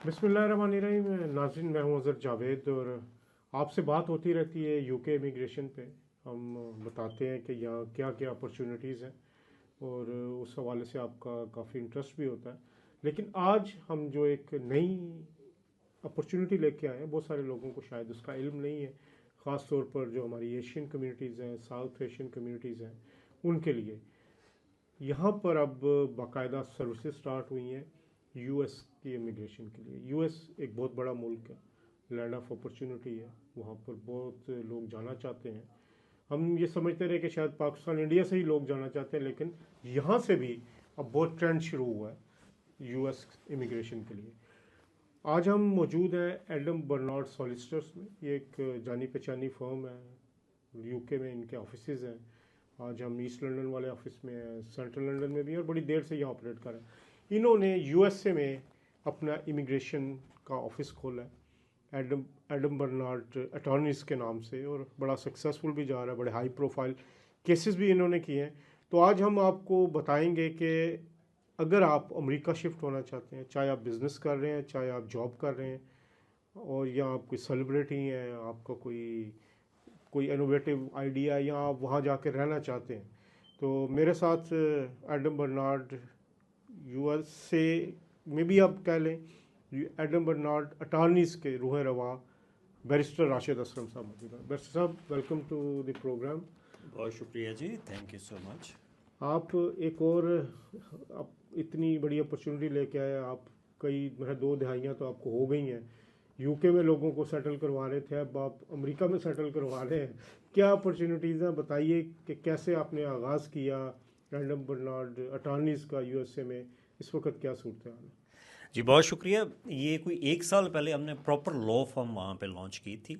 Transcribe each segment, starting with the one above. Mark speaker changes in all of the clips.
Speaker 1: बिस्मिल्लाहिर्रहमानिर्रहीम। नाज़रीन, मैं हूं अज़हर जावेद और आपसे बात होती रहती है यूके इमिग्रेशन पे। हम बताते हैं कि यहाँ क्या क्या अपॉर्चुनिटीज़ हैं और उस हवाले से आपका काफ़ी इंटरेस्ट भी होता है। लेकिन आज हम जो एक नई अपॉर्चुनिटी लेके आए हैं, बहुत सारे लोगों को शायद उसका इल्म नहीं है, ख़ास तौर पर जो हमारी एशियन कम्युनिटीज़ हैं, साउथ एशियन कम्युनिटीज़ हैं, उनके लिए यहाँ पर अब बाकायदा सर्विसेज स्टार्ट हुई हैं यूएस की इमिग्रेशन के लिए। यूएस एक बहुत बड़ा मुल्क है, लैंड ऑफ अपॉर्चुनिटी है, वहाँ पर बहुत लोग जाना चाहते हैं। हम ये समझते रहे कि शायद पाकिस्तान इंडिया से ही लोग जाना चाहते हैं, लेकिन यहाँ से भी अब बहुत ट्रेंड शुरू हुआ है यूएस इमिग्रेशन के लिए। आज हम मौजूद हैं एडम बर्नार्ड सॉलिसिटर्स में। ये एक जानी पहचानी फर्म है, यूके में इनके ऑफिसेज हैं। आज हम ईस्ट लंदन वाले ऑफिस में हैं, सेंट्रल लंदन में भी हैं और बड़ी देर से यहाँ ऑपरेट कर रहे हैं। इन्होंने यूएसए में अपना इमिग्रेशन का ऑफिस खोला है एडम बर्नार्ड अटॉर्नीज के नाम से, और बड़ा सक्सेसफुल भी जा रहा है। बड़े हाई प्रोफाइल केसेस भी इन्होंने किए हैं। तो आज हम आपको बताएंगे कि अगर आप अमेरिका शिफ्ट होना चाहते हैं, चाहे आप बिज़नेस कर रहे हैं, चाहे आप जॉब कर रहे हैं, और या आप कोई सेलिब्रिटी हैं, आपका कोई कोई इनोवेटिव आइडिया, या आप वहाँ जाकर रहना चाहते हैं, तो मेरे साथ एडम बर्नार्ड यूएसए में भी आप कह लें, एडम बर्नार्ड अटॉर्नीज़ के रूह रवा बैरिस्टर राशिद असलम साहब मौजूद हैं। बैरिस्टर साहब, वेलकम टू द प्रोग्राम।
Speaker 2: बहुत शुक्रिया जी, थैंक यू सो मच।
Speaker 1: आप एक और आप इतनी बड़ी अपॉर्चुनिटी लेके आए। आप कई मेरा 2 दहाइयाँ तो आपको हो गई हैं, यूके में लोगों को सेटल करवा रहे थे, अब आप अमेरिका में सेटल करवा रहे हैं। क्या अपॉर्चुनिटीज़ हैं, बताइए कि कैसे आपने आगाज़ किया एडम बर्नार्ड अटॉर्नीज़ का यूएसए में, इस वक्त क्या सूरत हाल है?
Speaker 2: जी बहुत शुक्रिया। ये कोई 1 साल पहले हमने प्रॉपर लॉ फर्म वहाँ पे लॉन्च की थी,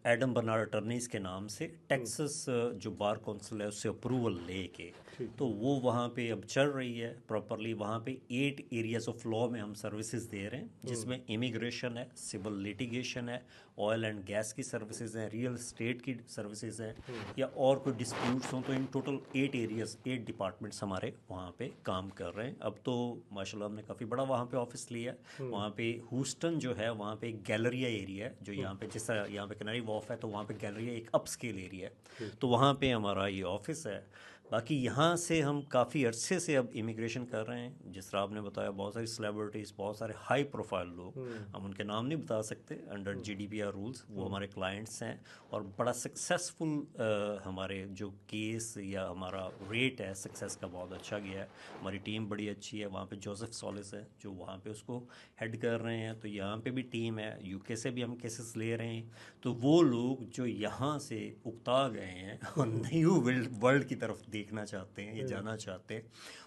Speaker 2: एडम बर्नार्ड अटर्नीज़ के नाम से। टेक्सास जो बार काउंसिल है उससे अप्रूवल लेके तो वो वहाँ पे अब चल रही है प्रॉपरली। वहाँ पे 8 एरियाज ऑफ लॉ में हम सर्विसेज दे रहे हैं, जिसमें इमिग्रेशन है, सिविल लिटिगेशन है, ऑयल एंड गैस की सर्विसेज हैं, रियल एस्टेट की सर्विसेज हैं, या और कोई डिस्प्यूट्स हों। तो इन टोटल 8 एरियाज, 8 डिपार्टमेंट्स हमारे वहाँ पे काम कर रहे हैं। अब तो माशाल्लाह हमने काफ़ी बड़ा वहाँ पे ऑफिस लिया है। वहाँ पे ह्यूस्टन जो है, वहाँ पे एक गैलरिया एरिया है, जो यहाँ पे जैसा यहाँ पे कैनरी वॉफ है, तो वहाँ पे गैलरिया एक अपस्केल एरिया है, तो वहाँ पे हमारा ये ऑफिस है। बाकी यहाँ से हम काफ़ी अरसे से अब इमिग्रेशन कर रहे हैं। जिस तरह आपने बताया, बहुत सारी सेलिब्रिटीज़, बहुत सारे हाई प्रोफाइल लोग, हम उनके नाम नहीं बता सकते अंडर GDPR रूल्स, वो हमारे क्लाइंट्स हैं। और बड़ा सक्सेसफुल हमारे जो केस या हमारा रेट है सक्सेस का बहुत अच्छा गया है। हमारी टीम बड़ी अच्छी है। वहाँ पे जोसेफ सॉलिस है जो वहाँ पे उसको हेड कर रहे हैं, तो यहाँ पे भी टीम है। यूके से भी हम केसेस ले रहे हैं। तो वो लोग जो यहाँ से उकता गए हैं और न्यू वर्ल्ड की तरफ देखना चाहते हैं या जाना चाहते हैं,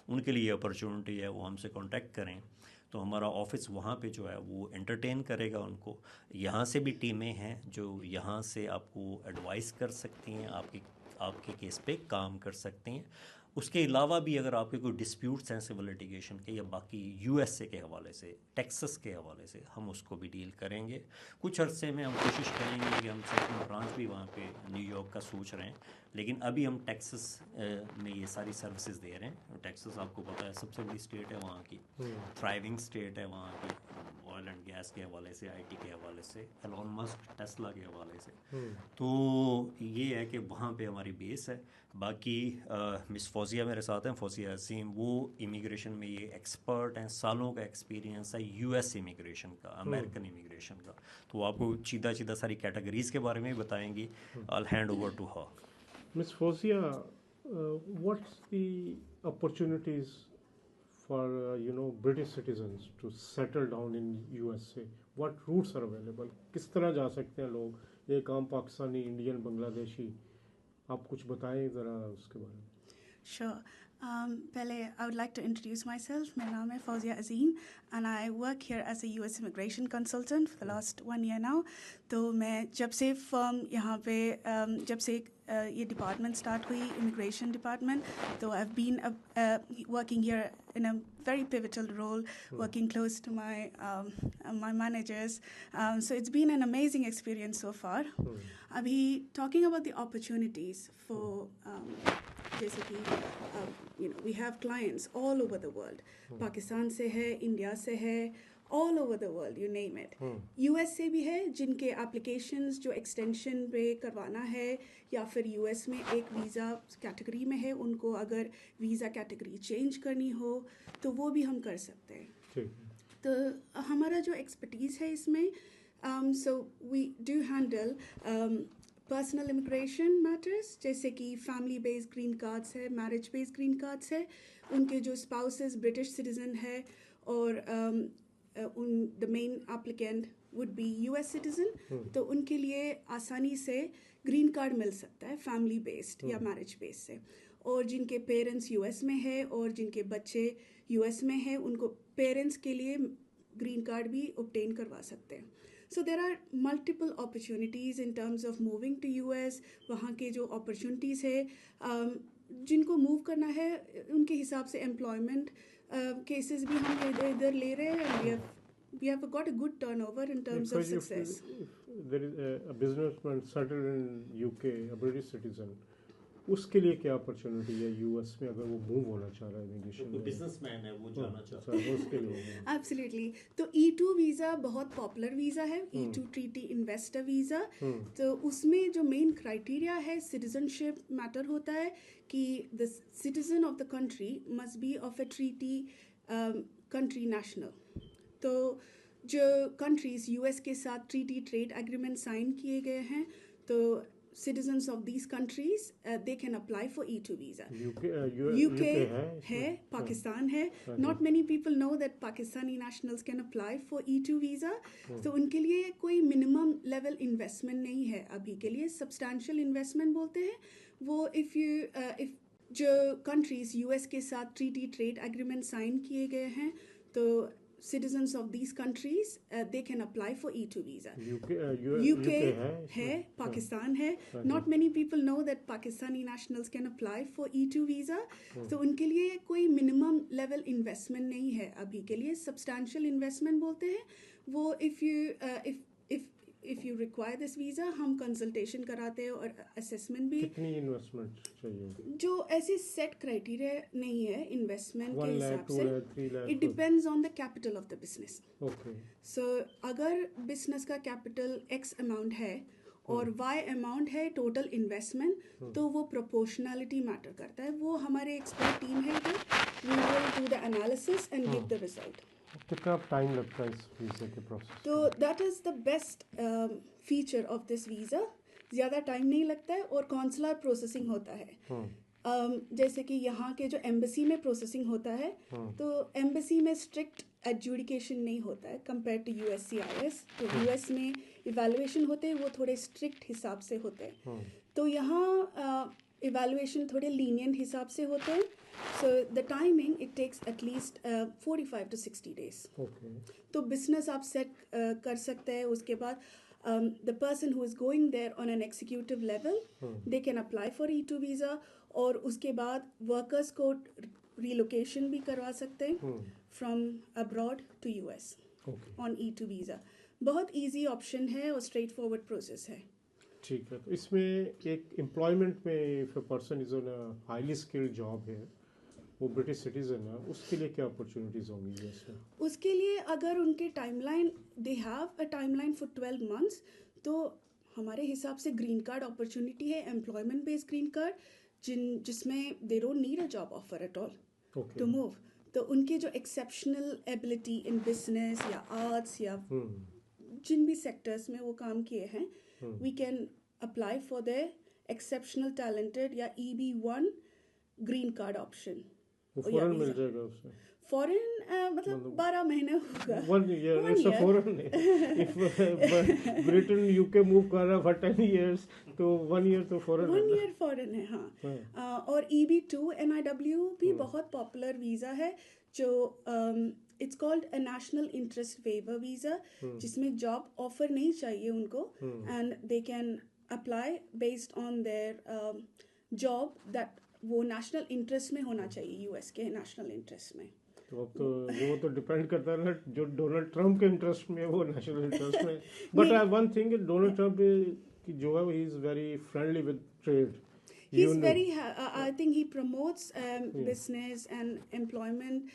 Speaker 2: उनके लिए अपॉर्चुनिटी है, वो हमसे कांटेक्ट करें। तो हमारा ऑफिस वहाँ पे जो है वो एंटरटेन करेगा उनको। यहाँ से भी टीमें हैं जो यहाँ से आपको एडवाइस कर सकती हैं, आपके केस पे काम कर सकती हैं। उसके अलावा भी अगर आपके कोई डिस्प्यूट्स हैं सिविल लिटिगेशन के या बाकी यूएसए के हवाले से, टेक्सास के हवाले से, हम उसको भी डील करेंगे। कुछ अरसे में हम कोशिश करेंगे कि हम सेकंड ब्रांच भी वहाँ पे न्यूयॉर्क का सोच रहे हैं, लेकिन अभी हम टेक्सास में ये सारी सर्विसेज दे रहे हैं। टेक्सास आपको पता है सबसे बड़ी स्टेट है वहाँ की, थ्राइविंग स्टेट है वहाँ की, ऑयल एंड गैस के हवाले से, आईटी के हवाले से, एलोन मस्क टेस्ला के हवाले से। तो ये है कि वहाँ पे हमारी बेस है। बाकी मिस फौजिया मेरे साथ हैं, फौजिया अजीम, वो इमिग्रेशन में ये एक्सपर्ट हैं, सालों का एक्सपीरियंस है यूएस इमिग्रेशन का, अमेरिकन इमिग्रेशन का। तो वो आपको सीधा सीधा सारी कैटेगरीज के बारे में भी बताएंगी। I hand over to her.
Speaker 1: Miss Fozia, what's the opportunities for British citizens to settle down in USA? What routes are available? किस तरह जा सकते हैं लोग, एक आम पाकिस्तानी, इंडियन, बांग्लादेशी? आप कुछ बताएं ज़रा उसके बारे में।
Speaker 3: Sure. पहले I would like to introduce myself. मेरा नाम है फौजिया अजीम and I work here as a US immigration consultant for the last 1 year now. तो मैं जब से फर्म यहाँ पे जब से ये डिपार्टमेंट स्टार्ट हुई, इमिग्रेशन डिपार्टमेंट, तो I've been working here in a very pivotal role, working close to my managers. So it's been an amazing experience so far. अभी talking about the opportunities for जैसे कि we have clients all over the world. Pakistan से है, India से है, all over the world, you name it. US से भी है जिनके एप्लीकेशंस जो एक्सटेंशन पे करवाना है या फिर यूएस में एक वीज़ा कैटेगरी में है, उनको अगर वीज़ा कैटेगरी चेंज करनी हो तो वो भी हम कर सकते हैं।
Speaker 1: ठीक।
Speaker 3: तो हमारा जो एक्सपर्टीज़ है इसमें, so we do handle personal immigration matters, जैसे कि फैमिली बेस्ड ग्रीन कार्ड्स है, मैरिज बेस्ड ग्रीन कार्ड्स है, उनके जो स्पाउसेस ब्रिटिश सिटीजन है और the main applicant would be US citizen, तो उनके लिए आसानी से ग्रीन कार्ड मिल सकता है फैमिली बेस्ड या मैरिज बेस्ड से। और जिनके पेरेंट्स यूएस में है और जिनके बच्चे यूएस में है, उनको पेरेंट्स के लिए ग्रीन कार्ड भी ऑब्टेन करवा सकते हैं। So there are multiple opportunities in terms of moving to US. वहाँ के जो अपॉर्चुनिटीज़ है, जिनको मूव करना है उनके हिसाब से एम्प्लॉयमेंट केसेस भी हम इधर ले रहे हैं। We have got a good turnover in terms of success.
Speaker 1: If there is a businessman settled in UK, a British citizen, उसके लिए क्या अपॉर्चुनिटी है यूएस में अगर वो मूव होना चाह रहा है इमिग्रेशन में?
Speaker 2: बिजनेसमैन है वो जाना चाहता है
Speaker 1: उसके लिए।
Speaker 3: एब्सोल्युटली। तो E2 वीज़ा बहुत पॉपुलर वीज़ा है, E2 ट्रीटी इन्वेस्टर वीज़ा। तो उसमें जो मेन क्राइटेरिया है सिटीजनशिप मैटर होता है कि the citizen of the country must be of a treaty country national. तो जो कंट्रीज़ यूएस के साथ ट्रीटी ट्रेड एग्रीमेंट साइन किए गए हैं, तो citizens of these countries they can apply for E2 visa. UK है, पाकिस्तान है। Not many people know that Pakistani nationals can apply for E2 visa. तो उनके लिए कोई minimum level investment नहीं है अभी के लिए, substantial investment बोलते हैं वो। if जो countries US के साथ treaty trade agreement sign किए गए हैं, तो citizens of these countries they can apply for E2 visa. UK है, पाकिस्तान है। Not many people know that Pakistani nationals can apply for E2 visa. तो उनके लिए कोई minimum level investment नहीं है अभी के लिए, substantial investment बोलते हैं वो। if you require this visa, हम कंसल्टेशन कराते हैं और असेसमेंट भी।
Speaker 1: कितनी इन्वेस्टमेंट चाहिए?
Speaker 3: जो ऐसे सेट क्राइटेरिया नहीं है इन्वेस्टमेंट के हिसाब से,
Speaker 1: 3 lakh,
Speaker 3: it depends on the capital of the business.
Speaker 1: Okay.
Speaker 3: So अगर बिजनेस का कैपिटल X अमाउंट है और Y अमाउंट है टोटल इन्वेस्टमेंट, तो वो प्रोपोर्शनैलिटी मैटर करता है। वो हमारे एक्सपर्ट टीम है इधर, we will do the analysis and give the result.
Speaker 1: कितना टाइम लगता है इस वीज़ा के प्रोसेस?
Speaker 3: तो that is the best feature of this visa. ज़्यादा टाइम नहीं लगता है और कॉन्सुलर प्रोसेसिंग होता है। जैसे कि यहाँ के जो एम्बेसी में प्रोसेसिंग होता है, तो एम्बेसी में स्ट्रिक्ट एडजुडिकेशन नहीं होता है कंपेयर टू USCIS। तो US में इवैल्यूएशन होते हैं, वो थोड़े स्ट्रिक्ट हिसाब से होते हैं। तो यहाँ इवैल्यूएशन थोड़े लीनियंट हिसाब से होते हैं। So the timing it takes at least 45 to 60 days.
Speaker 1: Okay.
Speaker 3: तो बिजनेस आप सेट कर सकते हैं। उसके बाद the person who is going there on an executive level, they can apply for E2 visa, और उसके बाद वर्कर्स को रिलोकेशन भी करवा सकते हैं from abroad to US on E2 visa. बहुत इजी ऑप्शन है और स्ट्रेट फॉरवर्ड प्रोसेस है।
Speaker 1: ठीक है। तो इसमें एक एम्प्लॉयमेंट में if a person is on a highly skilled job है, वो ब्रिटिश सिटीजन है, उसके लिए क्या अपॉर्चुनिटीज़ होंगी इसमें?
Speaker 3: उसके लिए अगर उनके timeline, they have a timeline for 12 months, तो हमारे हिसाब से ग्रीन कार्ड अपॉर्चुनिटी है, एम्प्लॉयमेंट बेस्ड ग्रीन कार्ड, जिसमें they don't need a job offer at all to move. तो उनके जो एक्सेप्शनल एबिलिटी इन बिजनेस या आर्ट्स या जिन भी सेक्टर्स में वो काम किए हैं, we can apply for the exceptional talented या EB1 green card option.
Speaker 1: Foreign मिल जाएगा उससे?
Speaker 3: फॉरेन मतलब 12 महीने होगा।
Speaker 1: 1 year, it's a foreign. If Britain UK move कर रहा for 10 years, तो 1 year तो फॉरेन है।
Speaker 3: 1 year फॉरेन है, हाँ। और EB2 NIW भी बहुत पॉपुलर वीज़ा है, जो it's called a national interest waiver visa, जिसमें जॉब ऑफर नहीं चाहिए उनको, and they can apply based on their job that वो नेशनल इंटरेस्ट में होना चाहिए, US के नेशनल इंटरेस्ट में।
Speaker 1: तो अब तो वो तो डिपेंड करता है ना, जो डोनाल्ड ट्रम्प के इंटरेस्ट में है वो नेशनल इंटरेस्ट में। But one thing, Donald Trump जो है ही is very friendly with trade.
Speaker 3: He's very, I think he promotes business and employment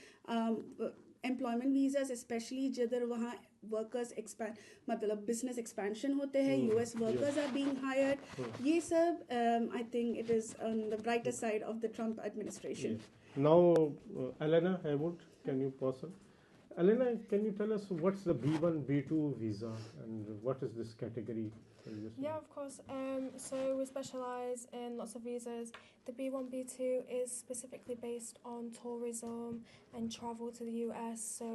Speaker 3: employment visas specially जिधर वहाँ वर्कर्स एक्सपैंड मतलब बिजनेस एक्सपेंशन होते हैं, US workers are being hired, ये सब I think it is on the brighter side of the Trump administration.
Speaker 1: Now, Elena Haywood, can you pause? Elena, can you tell us what's the B1, B2 visa and what is this category?
Speaker 4: Yeah, of course. So we specialise in lots of visas. The B1, B2 is specifically based on tourism and travel to the US. So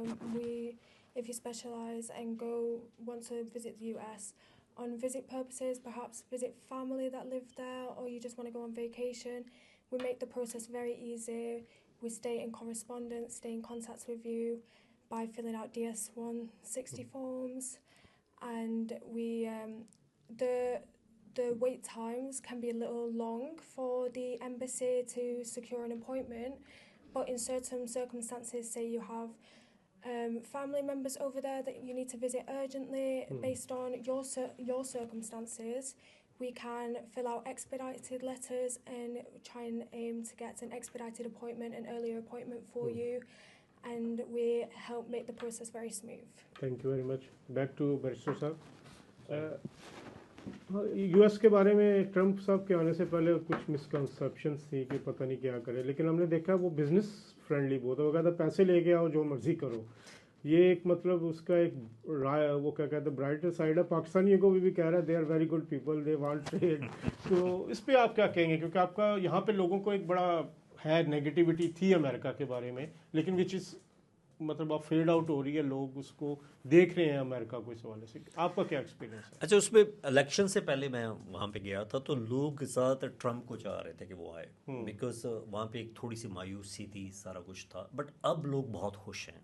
Speaker 4: if you specialise and want to visit the US on visit purposes, perhaps visit family that live there, or you just want to go on vacation, we make the process very easy. We stay in correspondence, stay in contact with you by filling out DS-160 forms, and the wait times can be a little long for the embassy to secure an appointment, but in certain circumstances, say you have family members over there that you need to visit urgently, based on your circumstances, we can fill out expedited letters and try and aim to get an expedited appointment, an earlier appointment for you, and we help make the process very smooth.
Speaker 1: Thank you very much. Back to Barrister साहब. US के बारे में Trump साहब के आने से पहले कुछ मिसकंसेप्शंस थी कि पता नहीं क्या करे, लेकिन हमने देखा वो बिजनेस फ्रेंडली बहुत है. वो कहता पैसे लेके आओ, जो मर्जी करो. ये एक मतलब उसका एक वो क्या कहते हैं ब्राइटर साइड है. पाकिस्तानियों को भी कह रहा है they are very good people, they want trade. तो इस पे आप क्या कहेंगे, क्योंकि आपका यहाँ पे लोगों को एक बड़ा है नेगेटिविटी थी अमेरिका के बारे में, लेकिन विच इज़ मतलब अब फेड आउट हो रही है, लोग उसको देख रहे हैं अमेरिका को इस हवाले से. आपका क्या एक्सपीरियंस है?
Speaker 2: अच्छा, उसमें इलेक्शन से पहले मैं वहाँ पे गया था तो लोग ज़्यादातर ट्रम्प को चाह रहे थे कि वो आए, बिकॉज वहाँ पे एक थोड़ी सी मायूसी थी, सारा कुछ था. बट अब लोग बहुत खुश हैं,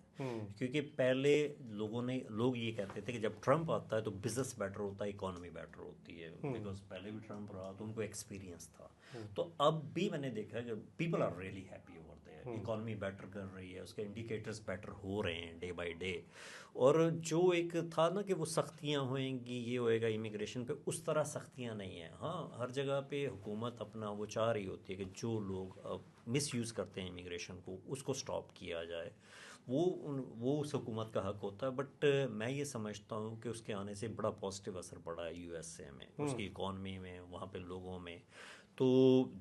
Speaker 2: क्योंकि पहले लोग ये कहते थे कि जब ट्रम्प आता है तो बिजनेस बेटर होता है, इकोनॉमी बेटर होती है, बिकॉज पहले भी ट्रम्प रहा तो उनको एक्सपीरियंस था. तो अब भी मैंने देखा है कि people are really happy over there, economy better कर रही है, उसके इंडिकेटर्स बेटर हो रहे हैं डे बाय डे. और जो एक था ना कि वो सख्तियाँ होएंगी, ये होएगा इमिग्रेशन पे, उस तरह सख्तियाँ नहीं हैं. हाँ, हर जगह पे हुकूमत अपना वो चाह रही होती है कि जो लोग मिसयूज़ करते हैं इमिग्रेशन को, उसको स्टॉप किया जाए. वो उस हुकूमत का हक होता है. बट मैं ये समझता हूँ कि उसके आने से बड़ा पॉजिटिव असर पड़ा है यूएसए में, उसकी इकॉनमी में, वहाँ पे लोगों में. तो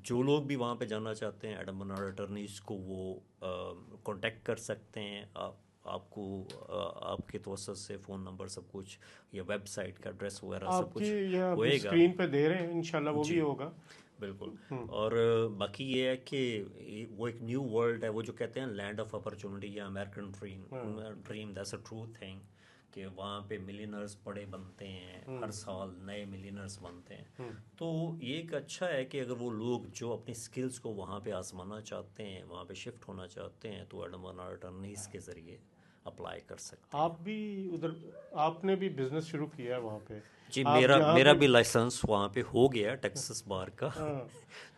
Speaker 2: जो लोग भी वहाँ पे जाना चाहते हैं, एडम बर्नार्ड अटर्नीज को वो कांटेक्ट कर सकते हैं. आपको आपके तवज्जुह से फ़ोन नंबर सब कुछ, या वेबसाइट का एड्रेस वगैरह सब कुछ होएगा,
Speaker 1: स्क्रीन पे दे रहे हैं, इंशाल्लाह वो भी होगा.
Speaker 2: बिल्कुल. और बाकी ये है कि वो एक न्यू वर्ल्ड है, वो जो कहते हैं लैंड ऑफ अपॉर्चुनिटी या American dream, that's a true thing, कि वहाँ पे मिलियनर्स बड़े बनते हैं, हर साल नए मिलियनर्स बनते हैं. तो ये एक अच्छा है कि अगर वो लोग जो अपनी स्किल्स को वहाँ पे आजमाना चाहते हैं, वहाँ पे शिफ्ट होना चाहते हैं, तो एडम बर्नार्ड अटर्नीज के ज़रिए अप्लाई कर सकते हैं.
Speaker 1: आप भी उधर, आपने भी बिजनेस शुरू किया है वहाँ पे?
Speaker 2: जी, मेरा भी लाइसेंस वहाँ पे हो गया टेक्सास बार का.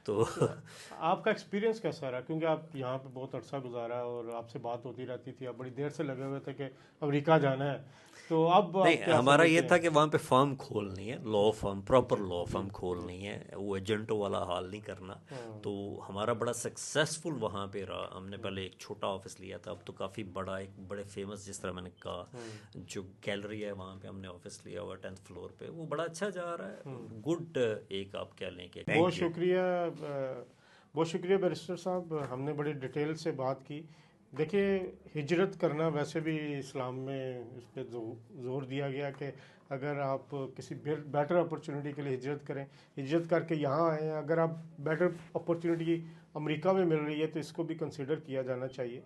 Speaker 2: तो
Speaker 1: आपका एक्सपीरियंस कैसा रहा, क्योंकि आप यहाँ पे बहुत अरसा गुजारा और आपसे बात होती रहती थी, आप बड़ी देर से लगे हुए थे कि अमेरिका जाना है, तो अब
Speaker 2: नहीं, हमारा ये था कि वहाँ पे फर्म खोलनी है, law firm, proper law firm खोलनी है, वो एजेंटों वाला हाल नहीं करना. तो हमारा बड़ा सक्सेसफुल वहाँ पे रहा. हमने पहले एक छोटा ऑफिस लिया था, अब तो काफ़ी बड़ा, एक बड़े फेमस, जिस तरह मैंने कहा, जो गैलरी है वहाँ पे हमने ऑफिस लिया हुआ 10th फ्लोर पे, वो बड़ा अच्छा जा रहा है. गुड, एक आप कह लें कि
Speaker 1: बहुत शुक्रिया बैरिस्टर साहब, हमने बड़ी डिटेल से बात की. देखिए, हिजरत करना वैसे भी इस्लाम में इस पर जोर दिया गया कि अगर आप किसी बेटर अपॉर्चुनिटी के लिए हिजरत करें, हिजरत करके यहाँ आए हैं, अगर आप बेटर अपॉर्चुनिटी अमेरिका में मिल रही है तो इसको भी कंसिडर किया जाना चाहिए.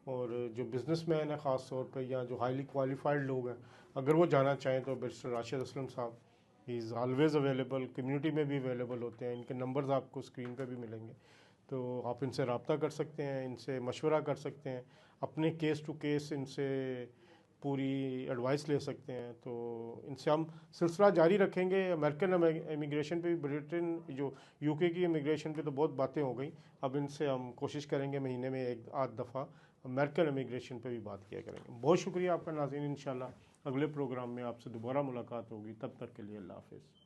Speaker 1: और जो बिजनेसमैन है ख़ास तौर पर, या जो हाईली क्वालिफाइड लोग हैं, अगर वो जाना चाहें तो बैरिस्टर राशिद असलम साहब, he is always available, community में भी अवेलेबल होते हैं. इनके नंबर्स आपको स्क्रीन पे भी मिलेंगे, तो आप इनसे रब्ता कर सकते हैं, इनसे मशवरा कर सकते हैं, अपने केस टू केस इनसे पूरी एडवाइस ले सकते हैं. तो इनसे हम सिलसिला जारी रखेंगे. अमेरिकन इमिग्रेशन पे भी, ब्रिटेन जो यूके की इमिग्रेशन पे तो बहुत बातें हो गई, अब इनसे हम कोशिश करेंगे महीने में एक आध दफ़ा अमेरिकन इमिग्रेशन पे भी बात किया करेंगे. बहुत शुक्रिया आपका नाज़रीन. इंशाल्लाह अगले प्रोग्राम में आपसे दोबारा मुलाकात होगी. तब तक के लिए अल्लाह हाफ़िज़.